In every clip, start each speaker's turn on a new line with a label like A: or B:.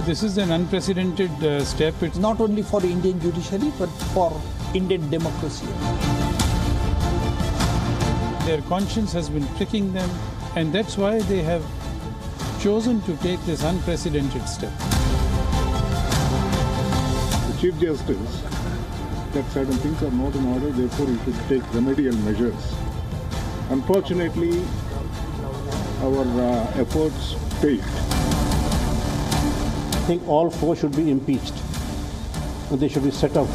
A: this is an unprecedented step.
B: It's not only for the Indian judiciary, but for Indian democracy.
A: Their conscience has been pricking them, and that's why they have chosen to take this unprecedented step.
C: The Chief Justice that certain things are not in order, therefore he should take remedial measures. Unfortunately, our efforts failed.
D: I think all four should be impeached, and they should be set up.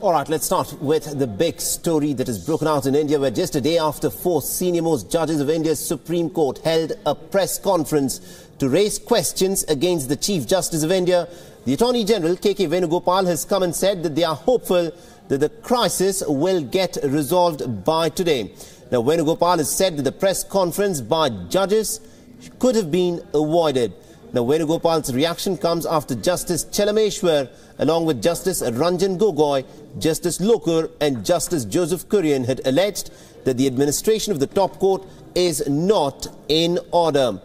E: All right, let's start with the big story that is broken out in India, where just a day after 4 senior-most judges of India's Supreme Court held a press conference to raise questions against the Chief Justice of India, the Attorney General, K.K. Venugopal, has come and said that they are hopeful that the crisis will get resolved by today. Now, Venugopal has said that the press conference by judges could have been avoided. Now, Venugopal's reaction comes after Justice Chalameshwar, along with Justice Ranjan Gogoi, Justice Lokur and Justice Joseph Kurian had alleged that the administration of the top court is not in order.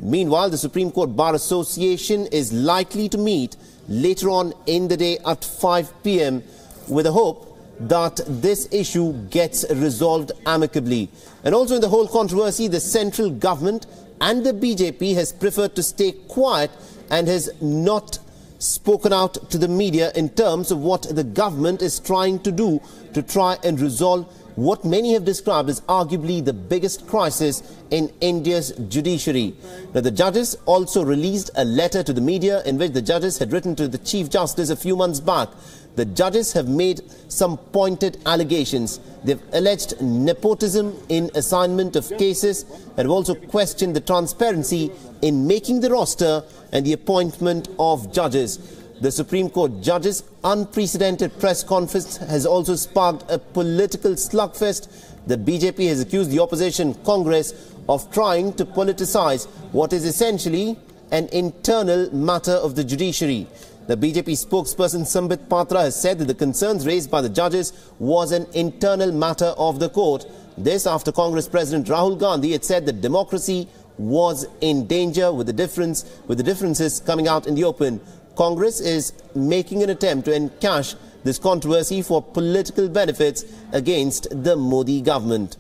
E: Meanwhile, the Supreme Court Bar Association is likely to meet later on in the day at 5 p.m. with a hope that this issue gets resolved amicably. And also in the whole controversy, the central government and the BJP has preferred to stay quiet and has not spoken out to the media in terms of what the government is trying to do to try and resolve what many have described as arguably the biggest crisis in India's judiciary. Now, the judges also released a letter to the media in which the judges had written to the Chief Justice a few months back. The judges have made some pointed allegations. They've alleged nepotism in assignment of cases and have also questioned the transparency in making the roster and the appointment of judges. The Supreme Court judges' unprecedented press conference has also sparked a political slugfest. The BJP has accused the opposition Congress of trying to politicize what is essentially an internal matter of the judiciary. The BJP spokesperson Sambit Patra has said that the concerns raised by the judges was an internal matter of the court. This after Congress President Rahul Gandhi had said that democracy was in danger with the differences coming out in the open. Congress is making an attempt to encash this controversy for political benefits against the Modi government.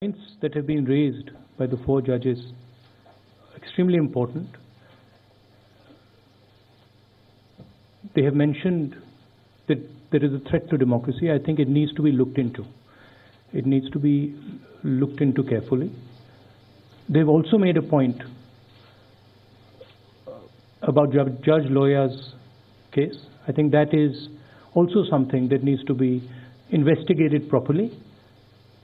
A: Points that have been raised by the 4 judges are extremely important. They have mentioned that there is a threat to democracy. I think it needs to be looked into. It needs to be looked into carefully. They've also made a point about Judge Loya's case. I think that is also something that needs to be investigated properly.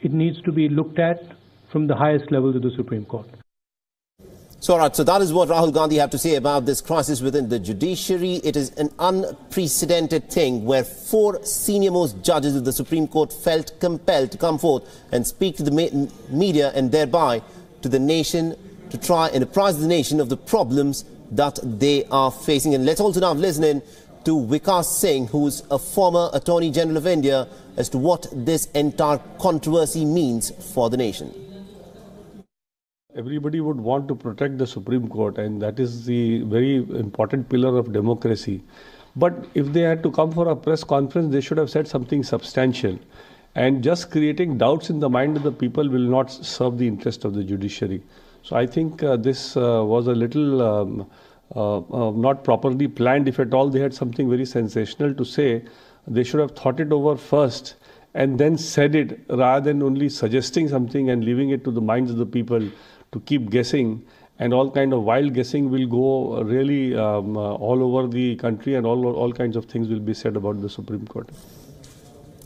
A: It needs to be looked at from the highest levels of the Supreme Court.
E: So, all right, so that is what Rahul Gandhi had to say about this crisis within the judiciary. It is an unprecedented thing where 4 senior-most judges of the Supreme Court felt compelled to come forth and speak to the media and thereby to the nation to try and apprise the nation of the problems that they are facing. And let's also now listen in to Vikas Singh, who is a former Attorney General of India, as to what this entire controversy means for the nation.
F: Everybody would want to protect the Supreme Court, and that is the very important pillar of democracy. But if they had to come for a press conference, they should have said something substantial. And just creating doubts in the mind of the people will not serve the interest of the judiciary. So I think this was a little not properly planned. If at all they had something very sensational to say, they should have thought it over first and then said it, rather than only suggesting something and leaving it to the minds of the people to keep guessing. And all kind of wild guessing will go really all over the country, and all kinds of things will be said about the Supreme Court.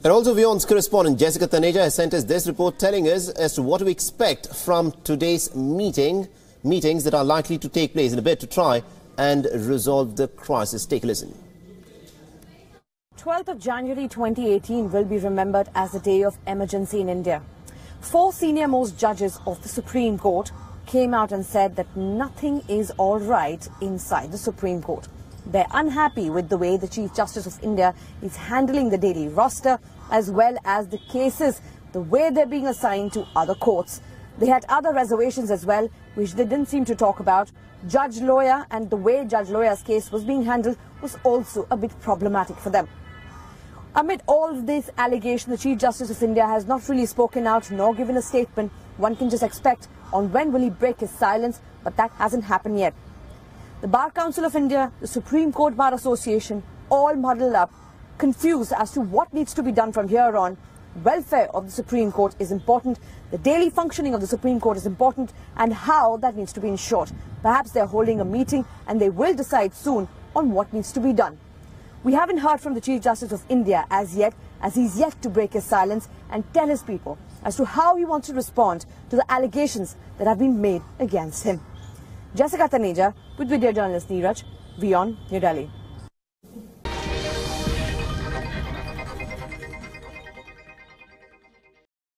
E: And also WION's correspondent Jessica Taneja has sent us this report telling us as to what to expect from today's meetings that are likely to take place in a bid to try and resolve the crisis. Take a listen.
G: 12th of January 2018 will be remembered as the day of emergency in India. 4 senior-most judges of the Supreme Court came out and said that nothing is all right inside the Supreme Court. They're unhappy with the way the Chief Justice of India is handling the daily roster as well as the cases, the way they're being assigned to other courts. They had other reservations as well, which they didn't seem to talk about. Judge Loya and the way Judge Loya's case was being handled was also a bit problematic for them. Amid all this allegation, the Chief Justice of India has not really spoken out nor given a statement. One can just expect on when will he break his silence, but that hasn't happened yet. The Bar Council of India, the Supreme Court Bar Association, all muddled up, confused as to what needs to be done from here on. Welfare of the Supreme Court is important, the daily functioning of the Supreme Court is important, and how that needs to be ensured. Perhaps they're holding a meeting and they will decide soon on what needs to be done. We haven't heard from the Chief Justice of India as yet, as he's yet to break his silence and tell his people as to how he wants to respond to the allegations that have been made against him. Jessica Taneja with video journalist Neeraj, WION, New Delhi.